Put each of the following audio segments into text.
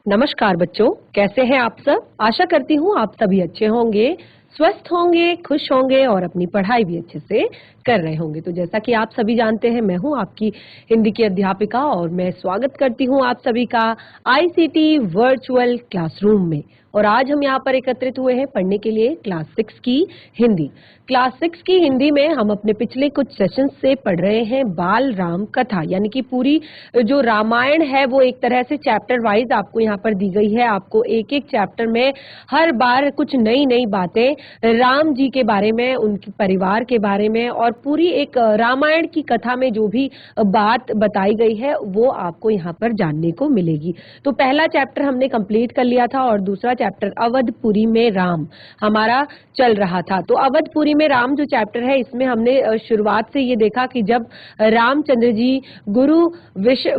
नमस्कार बच्चों, कैसे हैं आप सब। आशा करती हूँ आप सभी अच्छे होंगे, स्वस्थ होंगे, खुश होंगे और अपनी पढ़ाई भी अच्छे से कर रहे होंगे। तो जैसा कि आप सभी जानते हैं, मैं हूँ आपकी हिंदी की अध्यापिका और मैं स्वागत करती हूँ आप सभी का आईसीटी वर्चुअल क्लासरूम में। और आज हम यहाँ पर एकत्रित हुए हैं पढ़ने के लिए क्लास 6 की हिंदी। क्लास 6 की हिंदी में हम अपने पिछले कुछ सेशन से पढ़ रहे हैं बाल राम कथा, यानी कि पूरी जो रामायण है वो एक तरह से चैप्टर वाइज आपको यहाँ पर दी गई है। आपको एक एक चैप्टर में हर बार कुछ नई नई बातें राम जी के बारे में, उनके परिवार के बारे में और पूरी एक रामायण की कथा में जो भी बात बताई गई है वो आपको यहाँ पर जानने को मिलेगी। तो पहला चैप्टर हमने कंप्लीट कर लिया था और दूसरा चैप्टर अवधपुरी में राम हमारा चल रहा था। तो अवधपुरी में राम जो चैप्टर है, इसमें हमने शुरुआत से ये देखा कि जब रामचंद्र जी गुरु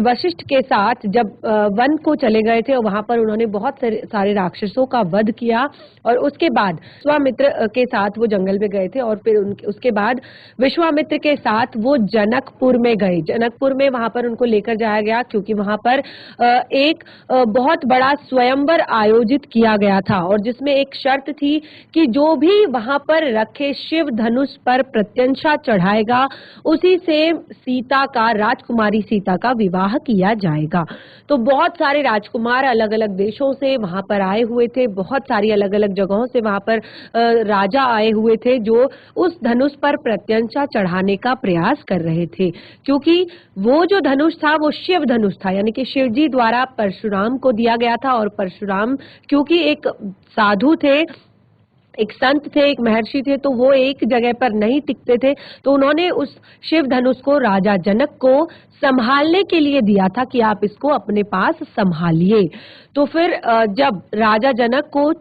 वशिष्ठ के साथ जब वन को चले गए थे और वहां पर उन्होंने बहुत सारे राक्षसों का वध किया और उसके बाद विश्वामित्र के साथ वो जंगल में गए थे और फिर उसके बाद विश्वामित्र के साथ वो जनकपुर में गए। जनकपुर में वहां पर उनको लेकर जाया गया क्योंकि वहां पर एक बहुत बड़ा स्वयंवर आयोजित किया गया था और जिसमें एक शर्त थी कि जो भी वहां पर रखे शिव धनुष पर प्रत्यंशा चढ़ाएगा उसी से सीता का, राजकुमारी सीता का विवाह किया जाएगा। तो बहुत सारे राजकुमार अलग अलग देशों से वहां पर आए हुए थे, बहुत सारी अलग अलग जगहों से वहां पर राजा आए हुए थे जो उस धनुष पर प्रत्यंशा चढ़ाने का प्रयास कर रहे थे, क्योंकि वो जो धनुष था वो शिव धनुष था, यानी कि शिव जी द्वारा परशुराम को दिया गया था। और परशुराम क्योंकि एक साधु थे, एक संत थे, एक महर्षि थे, तो वो एक जगह पर नहीं टिकते थे, तो उन्होंने उस शिव धनुष को राजा जनक को संभालने के लिए दिया था कि आप इसको अपने पास संभालिए। तो फिर जब राजा जनक को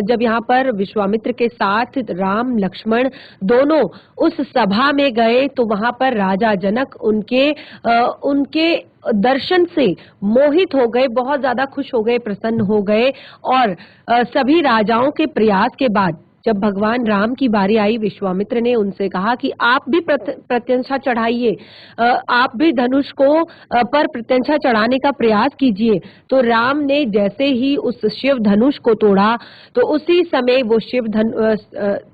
जब यहाँ पर विश्वामित्र के साथ राम लक्ष्मण दोनों उस सभा में गए तो वहां पर राजा जनक उनके दर्शन से मोहित हो गए, बहुत ज्यादा खुश हो गए, प्रसन्न हो गए। और सभी राजाओं के प्रयास के बाद जब भगवान राम की बारी आई, विश्वामित्र ने उनसे कहा कि आप भी प्रत्यंशा चढ़ाइए, आप भी धनुष को पर प्रत्यंशा चढ़ाने का प्रयास कीजिए। तो राम ने जैसे ही उस शिव धनुष को तोड़ा तो उसी समय वो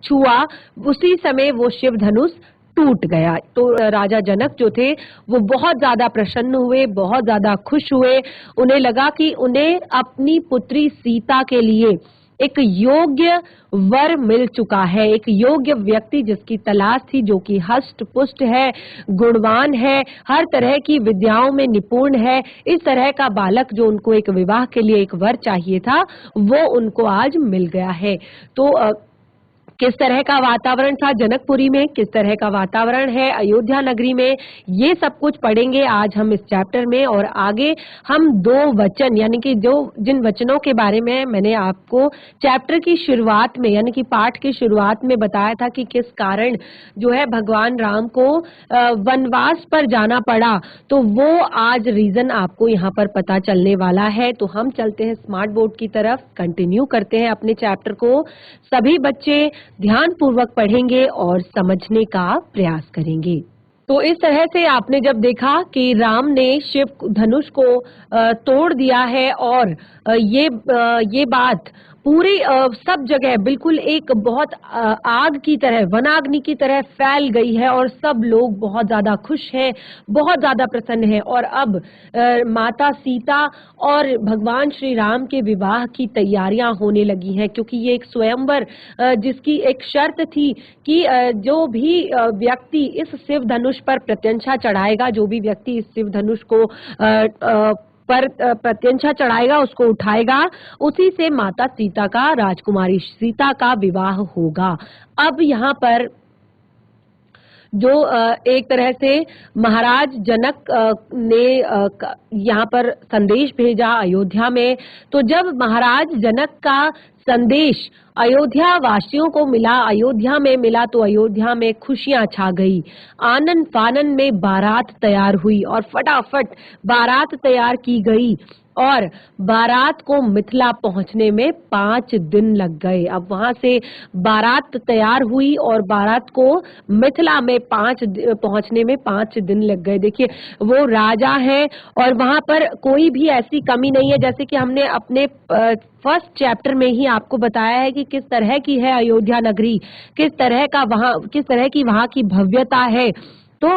छुआ, उसी समय वो शिव धनुष टूट गया। तो राजा जनक जो थे वो बहुत ज्यादा प्रसन्न हुए, बहुत ज्यादा खुश हुए। उन्हें लगा कि उन्हें अपनी पुत्री सीता के लिए एक योग्य वर मिल चुका है, एक योग्य व्यक्ति जिसकी तलाश थी, जो कि हष्ट पुष्ट है, गुणवान है, हर तरह की विद्याओं में निपुण है। इस तरह का बालक जो उनको एक विवाह के लिए एक वर चाहिए था वो उनको आज मिल गया है। तो किस तरह का वातावरण था जनकपुरी में, किस तरह का वातावरण है अयोध्या नगरी में, ये सब कुछ पढ़ेंगे आज हम इस चैप्टर में। और आगे हम दो वचन, यानी कि जिन वचनों के बारे में मैंने आपको चैप्टर की शुरुआत में, यानी कि पाठ की शुरुआत में बताया था कि किस कारण जो है भगवान राम को वनवास पर जाना पड़ा, तो वो आज रीजन आपको यहाँ पर पता चलने वाला है। तो हम चलते हैं स्मार्ट बोर्ड की तरफ, कंटिन्यू करते हैं अपने चैप्टर को। सभी बच्चे ध्यान पूर्वक पढ़ेंगे और समझने का प्रयास करेंगे। तो इस तरह से आपने जब देखा कि राम ने शिव धनुष को तोड़ दिया है और ये बात पूरी सब जगह बिल्कुल एक बहुत आग की तरह, वनाग्नि की तरह फैल गई है और सब लोग बहुत ज्यादा खुश हैं, बहुत ज्यादा प्रसन्न हैं। और अब माता सीता और भगवान श्री राम के विवाह की तैयारियां होने लगी हैं, क्योंकि ये एक स्वयंवर जिसकी एक शर्त थी कि जो भी व्यक्ति इस शिव धनुष पर प्रत्यंशा चढ़ाएगा, जो भी व्यक्ति इस शिव धनुष को पर प्रत्यंशा चढ़ाएगा, उसको उठाएगा, उसी से माता सीता का, राजकुमारी सीता का विवाह होगा। अब यहाँ पर जो एक तरह से महाराज जनक ने यहाँ पर संदेश भेजा अयोध्या में, तो जब महाराज जनक का संदेश अयोध्या वासियों को मिला, अयोध्या में मिला, तो अयोध्या में खुशियां छा गई। आनंद फानन में बारात तैयार हुई और फटाफट बारात तैयार की गई और बारात को मिथिला पहुंचने में 5 दिन लग गए। अब वहां से बारात तैयार हुई और बारात को मिथिला में पहुंचने में 5 दिन लग गए। देखिए, वो राजा है और वहां पर कोई भी ऐसी कमी नहीं है, जैसे कि हमने अपने फर्स्ट चैप्टर में ही आपको बताया है कि किस तरह की है अयोध्या नगरी, किस तरह की वहां की भव्यता है। तो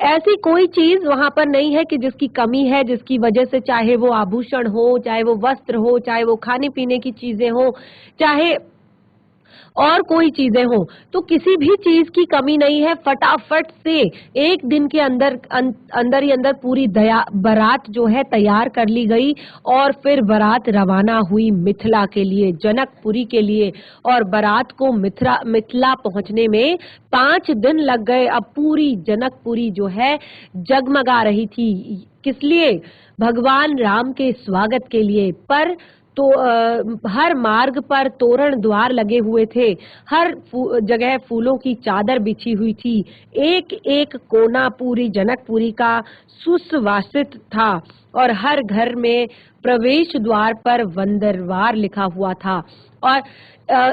ऐसी कोई चीज वहां पर नहीं है कि जिसकी कमी है, जिसकी वजह से चाहे वो आभूषण हो, चाहे वो वस्त्र हो, चाहे वो खाने पीने की चीजें हो, चाहे और कोई चीजें हो, तो किसी भी चीज की कमी नहीं है। फटाफट से एक दिन के अंदर ही अंदर पूरी बारात जो है तैयार कर ली गई और फिर बारात रवाना हुई मिथिला के लिए, जनकपुरी के लिए। और बारात को मिथिला पहुंचने में 5 दिन लग गए। अब पूरी जनकपुरी जो है जगमगा रही थी, किस लिए? भगवान राम के स्वागत के लिए। पर तो हर मार्ग पर तोरण द्वार लगे हुए थे, हर जगह फूलों की चादर बिछी हुई थी, एक एक कोना पूरी जनकपुरी का सुशोभित था और हर घर में प्रवेश द्वार पर वंदरवार लिखा हुआ था। और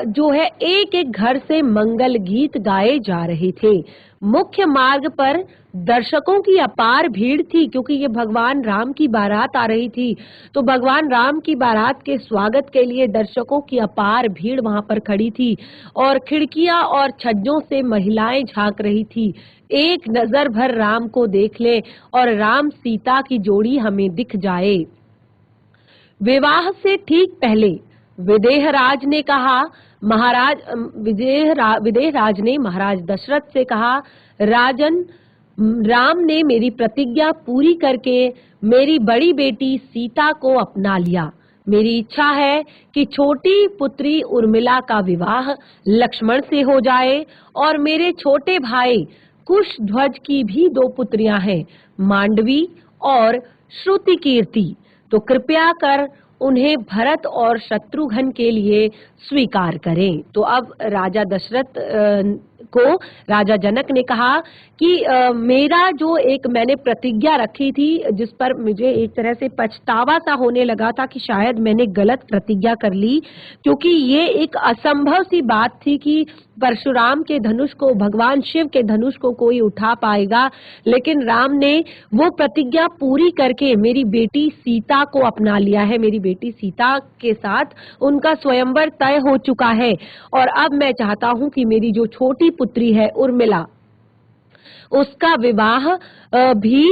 जो है एक एक घर से मंगल गीत गाए जा रहे थे। मुख्य मार्ग पर दर्शकों की अपार भीड़ थी, क्योंकि ये भगवान राम की बारात आ रही थी। तो भगवान राम की बारात के स्वागत के लिए दर्शकों की अपार भीड़ वहां पर खड़ी थी और खिड़कियां और छज्जों से महिलाएं झांक रही थी। एक नजर भर राम को देख ले और राम सीता की जोड़ी हमें दिख जाए। विवाह से ठीक पहले विदेहराज ने कहा, विदेहराज ने महाराज दशरथ से कहा, राजन, राम ने मेरी प्रतिज्ञा पूरी करके मेरी बड़ी बेटी सीता को अपना लिया। मेरी इच्छा है कि छोटी पुत्री उर्मिला का विवाह लक्ष्मण से हो जाए और मेरे छोटे भाई कुशध्वज की भी 2 पुत्रियां हैं, मांडवी और श्रुतिकीर्ति। तो कृपया कर उन्हें भरत और शत्रुघ्न के लिए स्वीकार करें। तो अब राजा दशरथ को राजा जनक ने कहा कि मेरा जो एक मैंने प्रतिज्ञा रखी थी, जिस पर मुझे एक तरह से पछतावा सा होने लगा था कि शायद मैंने गलत प्रतिज्ञा कर ली, क्योंकि ये एक असंभव सी बात थी कि परशुराम के धनुष को, भगवान शिव के धनुष को कोई उठा पाएगा। लेकिन राम ने वो प्रतिज्ञा पूरी करके मेरी बेटी सीता को अपना लिया है। मेरी बेटी सीता के साथ उनका स्वयंवर तय हो चुका है और अब मैं चाहता हूं कि मेरी जो छोटी पुत्री है उर्मिला, उसका विवाह भी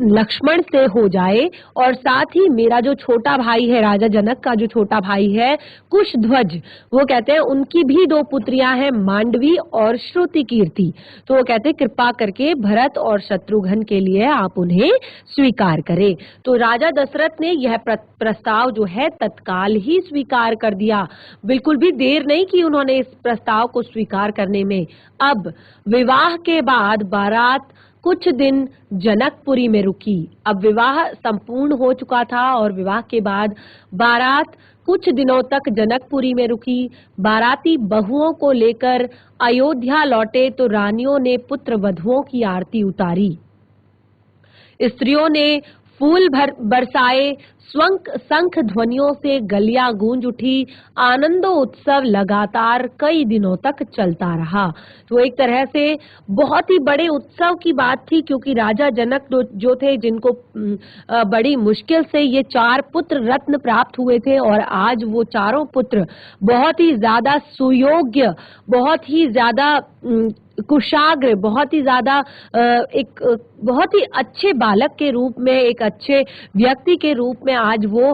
लक्ष्मण से हो जाए और साथ ही मेरा जो छोटा भाई है, राजा जनक का जो छोटा भाई है कुशध्वज, वो कहते हैं उनकी भी 2 पुत्रियां हैं, मांडवी और श्रुतिकीर्ति। तो वो कहते हैं कृपा करके भरत और शत्रुघ्न के लिए आप उन्हें स्वीकार करें। तो राजा दशरथ ने यह प्रस्ताव जो है तत्काल ही स्वीकार कर दिया, बिल्कुल भी देर नहीं की उन्होंने इस प्रस्ताव को स्वीकार करने में। अब विवाह के बाद बारात कुछ दिन जनकपुरी में रुकी। अब विवाह संपूर्ण हो चुका था और विवाह के बाद बारात कुछ दिनों तक जनकपुरी में रुकी। बाराती बहुओं को लेकर अयोध्या लौटे तो रानियों ने पुत्र वधुओं की आरती उतारी, स्त्रियों ने फूल बरसाए, शंख ध्वनियों से गलियां गूंज उठी। आनंदो उत्सव लगातार कई दिनों तक चलता रहा। तो एक तरह से बहुत ही बड़े उत्सव की बात थी, क्योंकि राजा जनक जो थे, जिनको बड़ी मुश्किल से ये 4 पुत्र रत्न प्राप्त हुए थे और आज वो चारों पुत्र बहुत ही ज्यादा सुयोग्य, बहुत ही ज्यादा कुशाग्र, बहुत ही ज्यादा एक बहुत ही अच्छे बालक के रूप में, एक अच्छे व्यक्ति के रूप में आज वो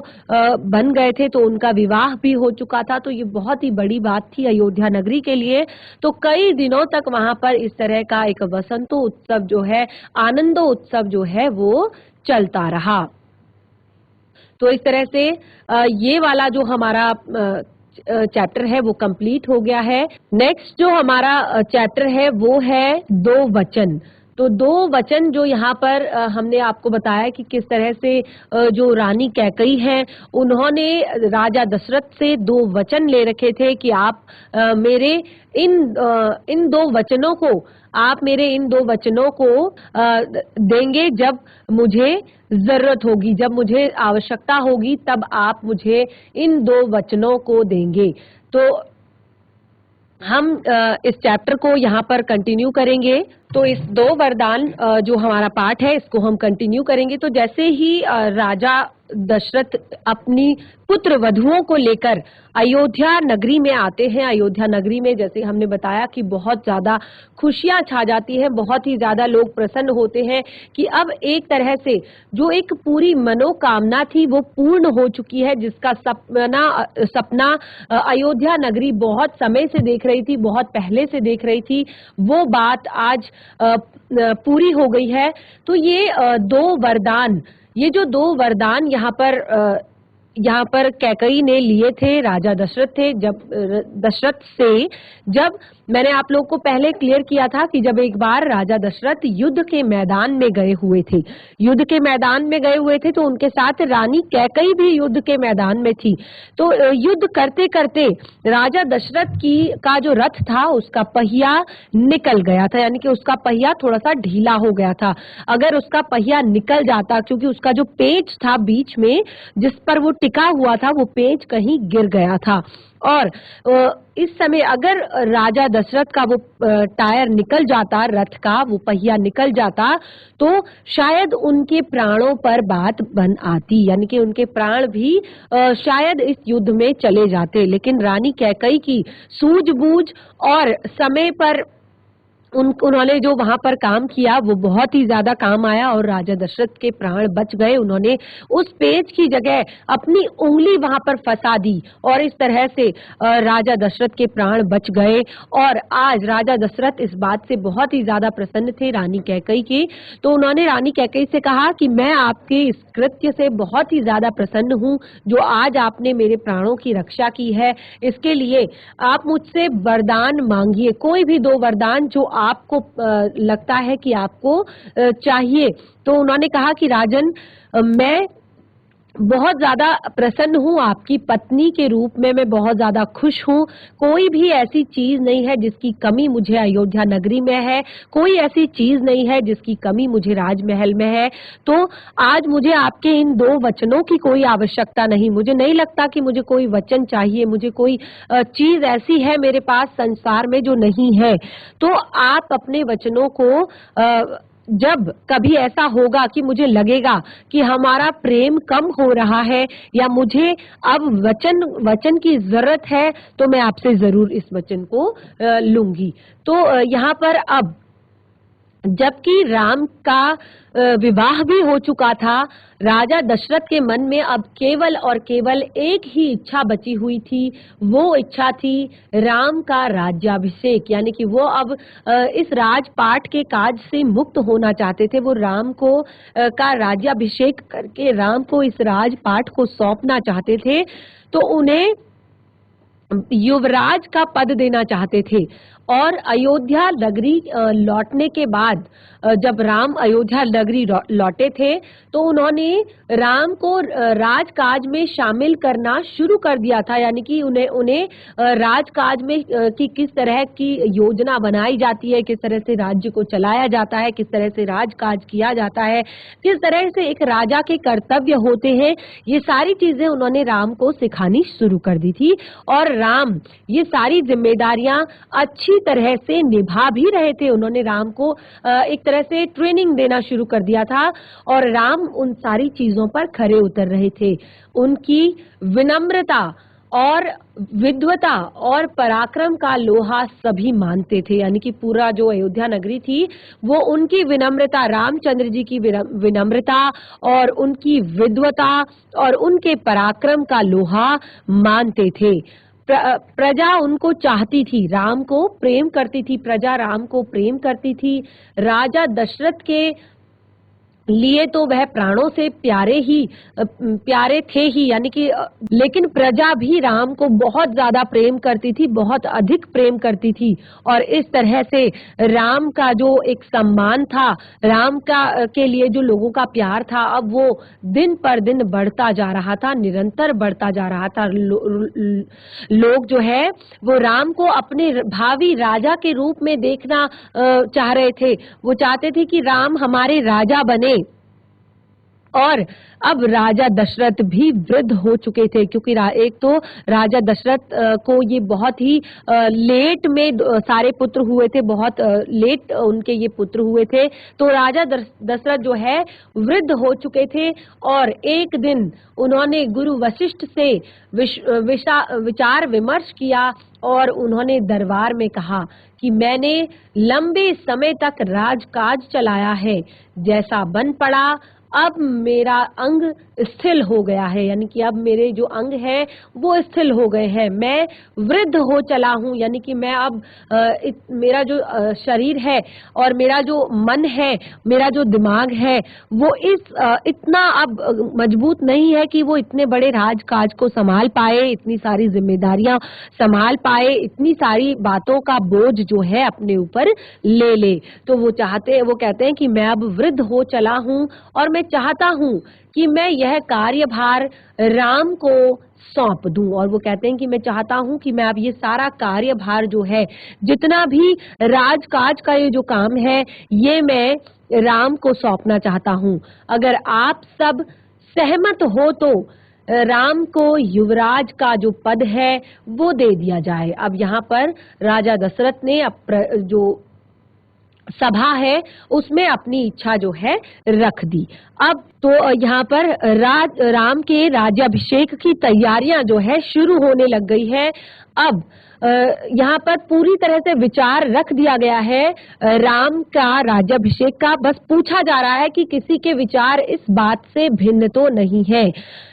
बन गए थे। तो उनका विवाह भी हो चुका था। तो ये बहुत ही बड़ी बात थी अयोध्या नगरी के लिए। तो कई दिनों तक वहां पर इस तरह का एक वसंतो उत्सव जो है, आनंदो उत्सव जो है, वो चलता रहा। तो इस तरह से ये वाला जो हमारा चैप्टर है वो कंप्लीट हो गया है। नेक्स्ट जो हमारा चैप्टर है वो है 2 वचन। तो 2 वचन जो यहाँ पर हमने आपको बताया कि किस तरह से जो रानी कैकई हैं, उन्होंने राजा दशरथ से 2 वचन ले रखे थे कि आप मेरे इन 2 वचनों को आप मेरे इन 2 वचनों को देंगे जब मुझे जरूरत होगी, जब मुझे आवश्यकता होगी, तब आप मुझे इन 2 वचनों को देंगे। तो हम इस चैप्टर को यहाँ पर कंटिन्यू करेंगे। तो इस 2 वरदान जो हमारा पाठ है इसको हम कंटिन्यू करेंगे। तो जैसे ही राजा दशरथ अपनी पुत्र वधुओं को लेकर अयोध्या नगरी में आते हैं, अयोध्या नगरी में जैसे हमने बताया कि बहुत ज्यादा खुशियां छा जाती हैं, बहुत ही ज्यादा लोग प्रसन्न होते हैं कि अब एक तरह से जो एक पूरी मनोकामना थी वो पूर्ण हो चुकी है, जिसका सपना अयोध्या नगरी बहुत समय से देख रही थी, बहुत पहले से देख रही थी, वो बात आज पूरी हो गई है। तो ये 2 वरदान, ये जो 2 वरदान यहाँ पर कैकेयी ने लिए थे, राजा दशरथ थे, दशरथ से जब मैंने आप लोग को पहले क्लियर किया था कि जब एक बार राजा दशरथ युद्ध के मैदान में गए हुए थे, युद्ध के मैदान में गए हुए थे, तो उनके साथ रानी कैकेयी भी युद्ध के मैदान में थी। तो युद्ध करते करते राजा दशरथ का जो रथ था उसका पहिया निकल गया था, यानी कि उसका पहिया थोड़ा सा ढीला हो गया था। अगर उसका पहिया निकल जाता, क्योंकि उसका जो पेच था बीच में जिस पर वो टिका हुआ था, वो पेच कहीं गिर गया था, और इस समय अगर राजा दशरथ का वो टायर निकल जाता, रथ का वो पहिया निकल जाता, तो शायद उनके प्राणों पर बात बन आती, यानी कि उनके प्राण भी शायद इस युद्ध में चले जाते। लेकिन रानी कैकेयी की सूझबूझ और समय पर उन्होंने जो वहां पर काम किया वो बहुत ही ज्यादा काम आया और राजा दशरथ के प्राण बच गए। उन्होंने उस पेच की जगह अपनी उंगली वहां पर फंसा दी और इस तरह से राजा दशरथ के प्राण बच गए। और आज राजा दशरथ इस बात से बहुत ही ज्यादा प्रसन्न थे रानी कैकेयी के। तो उन्होंने रानी कैकेयी से कहा कि मैं आपके इस कृत्य से बहुत ही ज्यादा प्रसन्न हूँ, जो आज आपने मेरे प्राणों की रक्षा की है। इसके लिए आप मुझसे वरदान मांगिए, कोई भी 2 वरदान जो आपको लगता है कि आपको चाहिए। तो उन्होंने कहा कि राजन, मैं बहुत ज्यादा प्रसन्न हूँ, आपकी पत्नी के रूप में मैं बहुत ज्यादा खुश हूँ। कोई भी ऐसी चीज नहीं है जिसकी कमी मुझे अयोध्या नगरी में है, कोई ऐसी चीज नहीं है जिसकी कमी मुझे राजमहल में है। तो आज मुझे आपके इन 2 वचनों की कोई आवश्यकता नहीं, मुझे नहीं लगता कि मुझे कोई वचन चाहिए, मुझे कोई चीज ऐसी है मेरे पास संसार में जो नहीं है। तो आप अपने वचनों को जब कभी ऐसा होगा कि मुझे लगेगा कि हमारा प्रेम कम हो रहा है या मुझे अब वचन की जरूरत है, तो मैं आपसे जरूर इस वचन को लूंगी। तो यहाँ पर अब जबकि राम का विवाह भी हो चुका था, राजा दशरथ के मन में अब केवल और केवल एक ही इच्छा बची हुई थी। वो इच्छा थी राम का राज्याभिषेक, यानी कि वो अब इस राजपाट के काज से मुक्त होना चाहते थे। वो राम को का राज्याभिषेक करके राम को इस राजपाट को सौंपना चाहते थे। तो उन्हें युवराज का पद देना चाहते थे। और अयोध्या नगरी लौटने के बाद जब राम अयोध्या नगरी लौटे थे, तो उन्होंने राम को राजकाज में शामिल करना शुरू कर दिया था, यानी कि उन्हें राजकाज में कि किस तरह की योजना बनाई जाती है, किस तरह से राज्य को चलाया जाता है, किस तरह से राजकाज किया जाता है, किस तरह से एक राजा के कर्तव्य होते हैं, ये सारी चीजें उन्होंने राम को सिखानी शुरू कर दी थी। और राम ये सारी जिम्मेदारियां अच्छी तरह से निभा भी रहे थे। उन्होंने राम को एक तरह से ट्रेनिंग देना शुरू कर दिया था और राम उन सारी चीजों पर खरे उतर रहे थे। उनकी विनम्रता और विद्वता और पराक्रम का लोहा सभी मानते थे, यानी कि पूरा जो अयोध्या नगरी थी वो उनकी विनम्रता, रामचंद्र जी की विनम्रता और उनकी विद्वता और उनके पराक्रम का लोहा मानते थे। प्रजा उनको चाहती थी, राम को प्रेम करती थी, प्रजा राम को प्रेम करती थी। राजा दशरथ के लिए तो वह प्राणों से प्यारे थे ही, यानी कि लेकिन प्रजा भी राम को बहुत ज्यादा प्रेम करती थी, बहुत अधिक प्रेम करती थी। और इस तरह से राम का जो एक सम्मान था, राम का के लिए जो लोगों का प्यार था, अब वो दिन पर दिन बढ़ता जा रहा था, निरंतर बढ़ता जा रहा था। लोग जो है वो राम को अपने भावी राजा के रूप में देखना चाह रहे थे। वो चाहते थे कि राम हमारे राजा बने। और अब राजा दशरथ भी वृद्ध हो चुके थे, क्योंकि एक तो राजा दशरथ को ये बहुत ही लेट में सारे पुत्र हुए थे, बहुत लेट उनके ये पुत्र हुए थे। तो राजा दशरथ जो है वृद्ध हो चुके थे। और एक दिन उन्होंने गुरु वशिष्ठ से विचार विमर्श किया और उन्होंने दरबार में कहा कि मैंने लंबे समय तक राजकाज चलाया है, जैसा बन पड़ा अब मेरा अंग स्थिर हो गया है, यानी कि अब मेरे जो अंग है वो स्थिर हो गए हैं, मैं वृद्ध हो चला हूँ, यानी कि मैं अब मेरा जो शरीर है और मेरा जो मन है, मेरा जो दिमाग है, वो इतना अब मजबूत नहीं है कि वो इतने बड़े राजकाज को संभाल पाए, इतनी सारी जिम्मेदारियां संभाल पाए, इतनी सारी बातों का बोझ जो है अपने ऊपर ले। तो वो कहते हैं कि मैं अब वृद्ध हो चला हूँ और मैं चाहता हूँ कि मैं यह कार्यभार राम को सौंप दूं। और वो कहते हैं कि मैं चाहता हूं कि मैं अब ये सारा कार्यभार जो है, जितना भी राजकाज का ये जो काम है, ये मैं राम को सौंपना चाहता हूं। अगर आप सब सहमत हो तो राम को युवराज का जो पद है वो दे दिया जाए। अब यहाँ पर राजा दशरथ ने जो सभा है उसमें अपनी इच्छा जो है रख दी। अब तो यहाँ पर राम के राज्याभिषेक की तैयारियां जो है शुरू होने लग गई है। अब यहाँ पर पूरी तरह से विचार रख दिया गया है राम का राज्याभिषेक का। बस पूछा जा रहा है कि किसी के विचार इस बात से भिन्न तो नहीं है,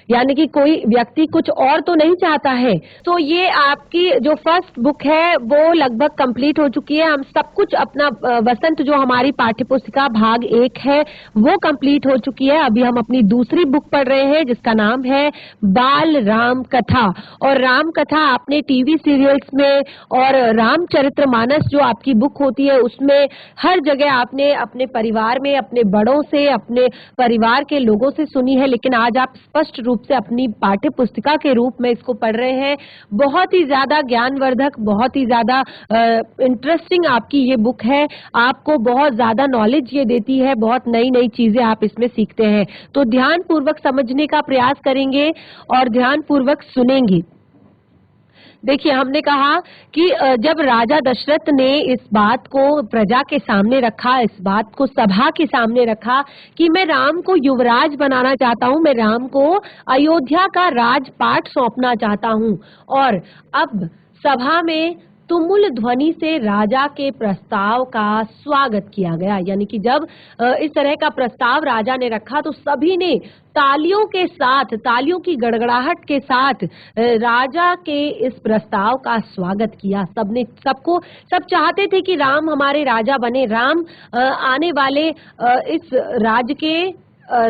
यानी कि कोई व्यक्ति कुछ और तो नहीं चाहता है। तो ये आपकी जो फर्स्ट बुक है वो लगभग कंप्लीट हो चुकी है। हम सब कुछ अपना वसंत जो हमारी पाठ्य पुस्तिका भाग 1 है वो कंप्लीट हो चुकी है। अभी हम अपनी दूसरी बुक पढ़ रहे हैं जिसका नाम है बाल राम कथा। और राम कथा आपने टीवी सीरियल्स में और रामचरितमानस जो आपकी बुक होती है उसमें हर जगह आपने अपने परिवार में अपने बड़ों से, अपने परिवार के लोगों से सुनी है, लेकिन आज आप स्पष्ट रूप से अपनी पाठ्य पुस्तिका के रूप में इसको पढ़ रहे हैं। बहुत ही ज्यादा ज्ञानवर्धक, बहुत ही ज्यादा इंटरेस्टिंग आपकी ये बुक है। आपको बहुत ज्यादा नॉलेज ये देती है, बहुत नई नई चीजें आप इसमें सीखते हैं। तो ध्यान पूर्वक समझने का प्रयास करेंगे और ध्यान पूर्वक सुनेंगे। देखिए, हमने कहा कि जब राजा दशरथ ने इस बात को प्रजा के सामने रखा, इस बात को सभा के सामने रखा कि मैं राम को युवराज बनाना चाहता हूं, मैं राम को अयोध्या का राजपाट सौंपना चाहता हूं। और अब सभा में तुमुल ध्वनि से राजा के प्रस्ताव का स्वागत किया गया, यानी कि जब इस तरह का प्रस्ताव राजा ने रखा तो सभी ने तालियों के साथ, तालियों की गड़गड़ाहट के साथ राजा के इस प्रस्ताव का स्वागत किया। सब चाहते थे कि राम हमारे राजा बने, राम आने वाले इस राज्य के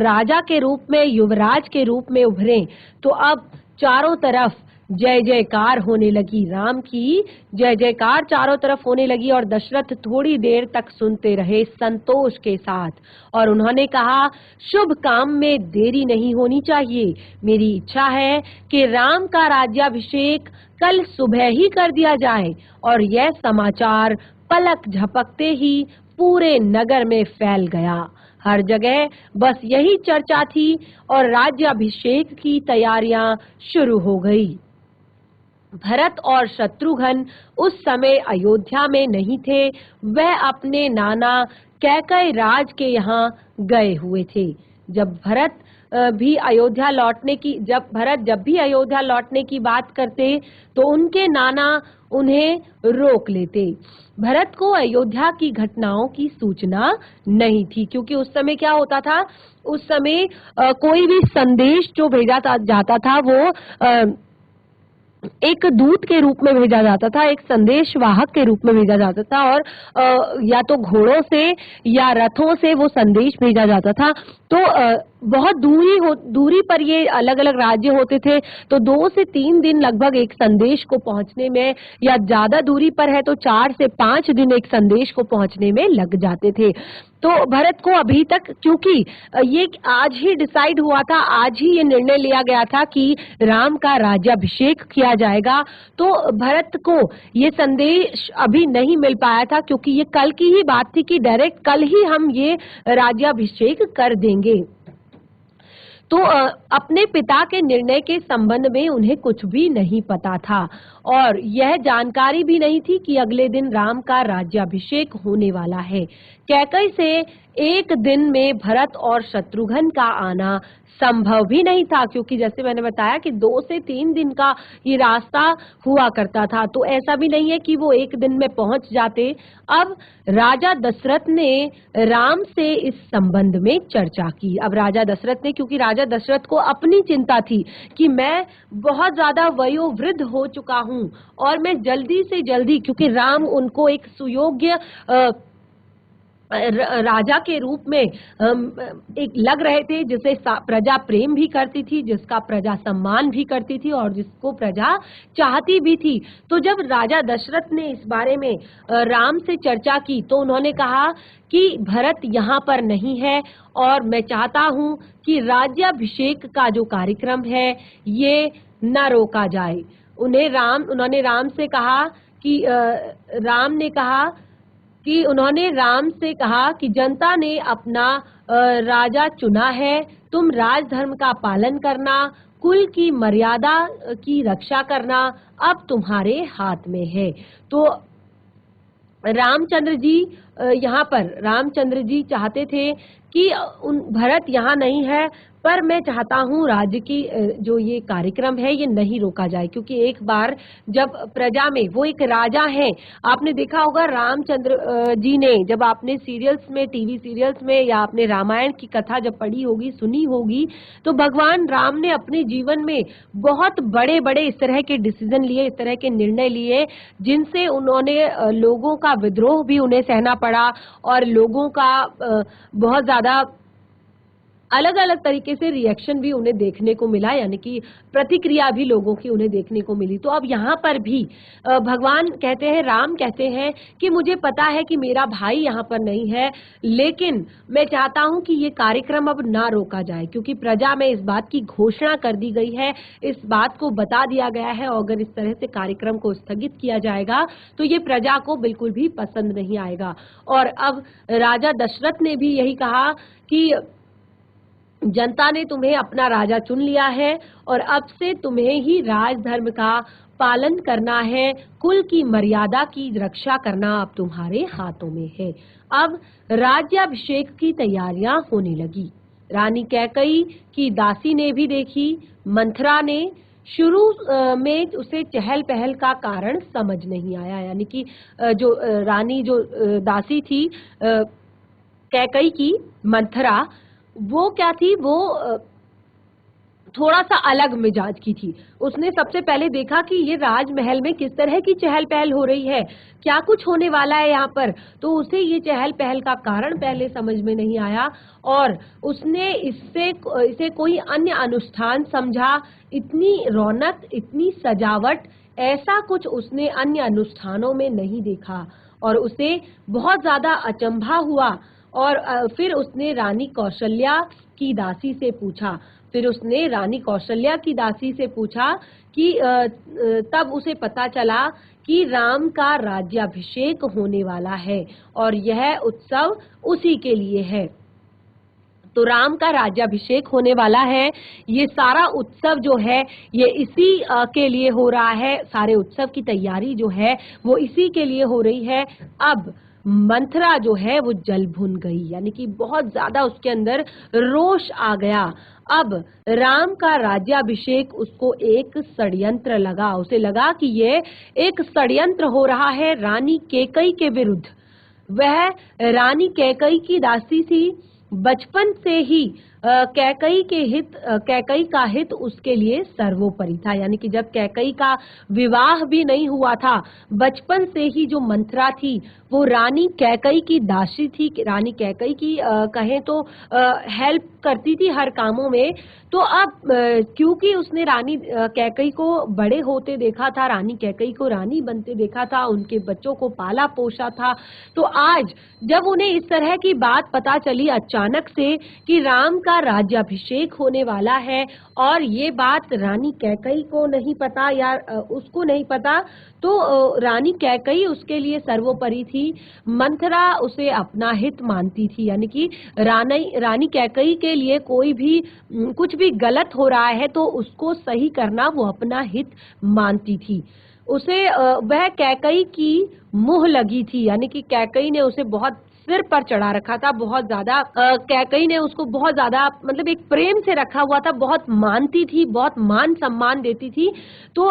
राजा के रूप में, युवराज के रूप में उभरे। तो अब चारों तरफ जय जयकार होने लगी, राम की जय जयकार चारों तरफ होने लगी। और दशरथ थोड़ी देर तक सुनते रहे संतोष के साथ, और उन्होंने कहा, शुभ काम में देरी नहीं होनी चाहिए। मेरी इच्छा है कि राम का राज्याभिषेक कल सुबह ही कर दिया जाए। और यह समाचार पलक झपकते ही पूरे नगर में फैल गया। हर जगह बस यही चर्चा थी और राज्याभिषेक की तैयारियां शुरू हो गई। भरत और शत्रुघ्न उस समय अयोध्या में नहीं थे, वह अपने नाना कैकय राज के यहाँ गए हुए थे। जब भरत जब भी अयोध्या लौटने की बात करते तो उनके नाना उन्हें रोक लेते। भरत को अयोध्या की घटनाओं की सूचना नहीं थी, क्योंकि उस समय क्या होता था, उस समय कोई भी संदेश जो भेजा जाता था वो एक दूत के रूप में भेजा जाता था, एक संदेश वाहक के रूप में भेजा जाता था, और या तो घोड़ों से या रथों से वो संदेश भेजा जाता था। तो बहुत दूरी पर ये अलग अलग राज्य होते थे, तो 2 से 3 दिन लगभग एक संदेश को पहुंचने में, या ज्यादा दूरी पर है तो 4 से 5 दिन एक संदेश को पहुंचने में लग जाते थे। तो भरत को अभी तक, क्योंकि ये आज ही डिसाइड हुआ था, आज ही ये निर्णय लिया गया था कि राम का राज्याभिषेक किया जाएगा, तो भरत को ये संदेश अभी नहीं मिल पाया था, क्योंकि ये कल की ही बात थी कि डायरेक्ट कल ही हम ये राज्याभिषेक कर देंगे। तो अपने पिता के निर्णय के संबंध में उन्हें कुछ भी नहीं पता था, और यह जानकारी भी नहीं थी कि अगले दिन राम का राज्याभिषेक होने वाला है। कैकई से एक दिन में भरत और शत्रुघ्न का आना संभव भी नहीं था, क्योंकि जैसे मैंने बताया कि 2 से 3 दिन का ये रास्ता हुआ करता था, तो ऐसा भी नहीं है कि वो एक दिन में पहुंच जाते। अब राजा दशरथ ने राम से इस संबंध में चर्चा की। अब राजा दशरथ ने, क्योंकि राजा दशरथ को अपनी चिंता थी कि मैं बहुत ज्यादा वयोवृद्ध हो चुका हूं, और मैं जल्दी से जल्दी, क्योंकि राम उनको एक सुयोग्य राजा के रूप में एक लग रहे थे, जिसे प्रजा प्रेम भी करती थी, जिसका प्रजा सम्मान भी करती थी, और जिसको प्रजा चाहती भी थी। तो जब राजा दशरथ ने इस बारे में राम से चर्चा की, तो उन्होंने कहा कि भरत यहाँ पर नहीं है, और मैं चाहता हूँ कि राज्याभिषेक का जो कार्यक्रम है ये न रोका जाए। उन्होंने राम से कहा कि उन्होंने राम से कहा कि जनता ने अपना राजा चुना है, तुम राजधर्म का पालन करना, कुल की मर्यादा की रक्षा करना अब तुम्हारे हाथ में है। तो रामचंद्र जी चाहते थे कि भरत यहाँ नहीं है, पर मैं चाहता हूँ राज्य की जो ये कार्यक्रम है ये नहीं रोका जाए, क्योंकि एक बार जब प्रजा में, वो एक राजा है, आपने देखा होगा रामचंद्र जी ने, जब आपने सीरियल्स में, टीवी सीरियल्स में, या आपने रामायण की कथा जब पढ़ी होगी, सुनी होगी, तो भगवान राम ने अपने जीवन में बहुत बड़े बड़े इस तरह के डिसीजन लिए, इस तरह के निर्णय लिए, जिनसे उन्होंने लोगों का विद्रोह भी उन्हें सहना पड़ा, और लोगों का बहुत ज्यादा अलग अलग तरीके से रिएक्शन भी उन्हें देखने को मिला, यानी कि प्रतिक्रिया भी लोगों की उन्हें देखने को मिली। तो अब यहाँ पर भी भगवान कहते हैं, राम कहते हैं कि मुझे पता है कि मेरा भाई यहाँ पर नहीं है, लेकिन मैं चाहता हूँ कि ये कार्यक्रम अब ना रोका जाए, क्योंकि प्रजा में इस बात की घोषणा कर दी गई है, इस बात को बता दिया गया है, और अगर इस तरह से कार्यक्रम को स्थगित किया जाएगा तो ये प्रजा को बिल्कुल भी पसंद नहीं आएगा। और अब राजा दशरथ ने भी यही कहा कि जनता ने तुम्हें अपना राजा चुन लिया है, और अब से तुम्हें ही राजधर्म का पालन करना है, कुल की मर्यादा की रक्षा करना अब तुम्हारे हाथों में है। अब राज्याभिषेक की तैयारियां होने लगी। रानी कैकई की दासी ने भी देखी। मंथरा ने शुरू में उसे चहल पहल का कारण समझ नहीं आया, यानी कि जो दासी थी कैकई की, मंथरा, वो क्या थी, वो थोड़ा सा अलग मिजाज की थी। उसने सबसे पहले देखा कि ये राजमहल में किस तरह की चहल पहल हो रही है, क्या कुछ होने वाला है यहाँ पर। तो उसे ये चहल पहल का कारण पहले समझ में नहीं आया, और उसने इसे कोई अन्य अनुष्ठान समझा। इतनी रौनक, इतनी सजावट, ऐसा कुछ उसने अन्य अनुष्ठानों में नहीं देखा, और उसे बहुत ज्यादा अचंभा हुआ। और फिर उसने रानी कौशल्या की दासी से पूछा कि तब उसे पता चला कि राम का राज्याभिषेक होने वाला है, और यह उत्सव उसी के लिए है। तो राम का राज्याभिषेक होने वाला है, ये सारा उत्सव जो है ये इसी के लिए हो रहा है, सारे उत्सव की तैयारी जो है वो इसी के लिए हो रही है। अब मंथरा जो है वो जल भुन गई, यानी कि बहुत ज्यादा उसके अंदर रोष आ गया। अब राम का राज्याभिषेक उसको एक षड्यंत्र लगा, उसे लगा कि ये एक षड्यंत्र हो रहा है रानी कैकई के विरुद्ध। वह रानी कैकई की दासी थी, बचपन से ही कैकई का हित उसके लिए सर्वोपरि था। यानी कि जब कैकई का विवाह भी नहीं हुआ था, बचपन से ही जो मंथरा थी वो रानी कैकई की दासी थी। रानी कैकई की कहें तो हेल्प करती थी हर कामों में। तो अब क्योंकि उसने रानी कैकई को बड़े होते देखा था, रानी कैकई को रानी बनते देखा था, उनके बच्चों को पाला पोसा था, तो आज जब उन्हें इस तरह की बात पता चली अचानक से कि राम का राज्याभिषेक होने वाला है और ये बात रानी कैकई को नहीं पता या उसको नहीं पता, तो रानी कैकई उसके लिए सर्वोपरि थी। मंथरा उसे अपना हित मानती थी। यानी कि रानी कैकई के लिए कोई भी कुछ भी गलत हो रहा है तो उसको सही करना वो अपना हित मानती थी। उसे वह कैकई की मुँह लगी थी। यानी कि कैकई ने उसे बहुत सिर पर चढ़ा रखा था, बहुत ज्यादा कैकई ने उसको बहुत ज्यादा मतलब एक प्रेम से रखा हुआ था, बहुत मानती थी, बहुत मान सम्मान देती थी। तो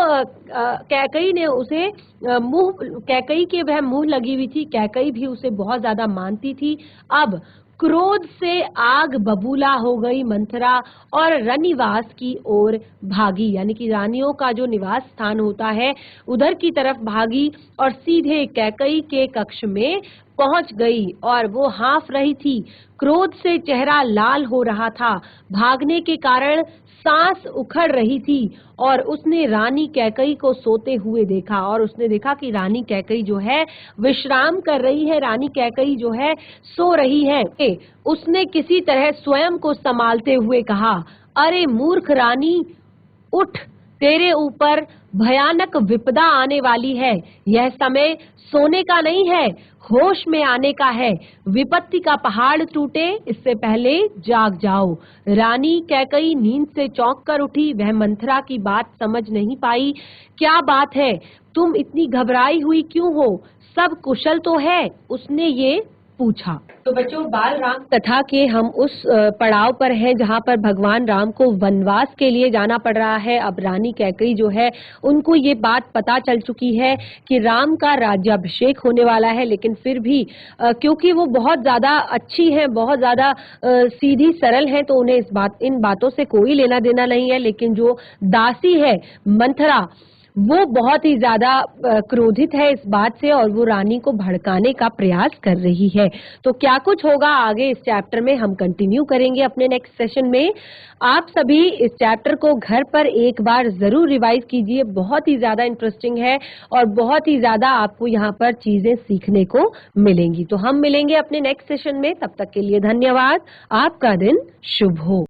कैकई ने उसे कैकई के वह मुंह लगी हुई थी, कैकई भी उसे बहुत ज्यादा मानती थी। अब क्रोध से आग बबूला हो गई मंथरा और रनिवास की ओर भागी। यानी कि रानियों का जो निवास स्थान होता है उधर की तरफ भागी और सीधे कैकई के कक्ष में पहुंच गई और वो हाँफ रही थी। क्रोध से चेहरा लाल हो रहा था, भागने के कारण सांस उखड़ रही थी और उसने रानी कैकई को सोते हुए देखा और उसने देखा कि रानी कैकई जो है विश्राम कर रही है, रानी कैकई जो है सो रही है। उसने किसी तरह स्वयं को संभालते हुए कहा, अरे मूर्ख रानी, उठ, तेरे ऊपर भयानक विपदा आने वाली है। यह समय सोने का नहीं है, होश में आने का है। विपत्ति का पहाड़ टूटे इससे पहले जाग जाओ। रानी कैकई नींद से चौंक कर उठी। वह मंथरा की बात समझ नहीं पाई। क्या बात है, तुम इतनी घबराई हुई क्यों हो? सब कुशल तो है? उसने ये पूछा। तो बच्चों, बाल राम कथा के हम उस पड़ाव पर हैं जहाँ पर भगवान राम को वनवास के लिए जाना पड़ रहा है। अब रानी कैकई जो है उनको ये बात पता चल चुकी है कि राम का राज्याभिषेक होने वाला है, लेकिन फिर भी क्योंकि वो बहुत ज्यादा अच्छी हैं, बहुत ज्यादा सीधी सरल हैं, तो उन्हें इन बातों से कोई लेना देना नहीं है। लेकिन जो दासी है मंथरा, वो बहुत ही ज्यादा क्रोधित है इस बात से और वो रानी को भड़काने का प्रयास कर रही है। तो क्या कुछ होगा आगे इस चैप्टर में हम कंटिन्यू करेंगे अपने नेक्स्ट सेशन में। आप सभी इस चैप्टर को घर पर एक बार जरूर रिवाइज कीजिए, बहुत ही ज्यादा इंटरेस्टिंग है और बहुत ही ज्यादा आपको यहाँ पर चीजें सीखने को मिलेंगी। तो हम मिलेंगे अपने नेक्स्ट सेशन में, तब तक के लिए धन्यवाद। आपका दिन शुभ हो।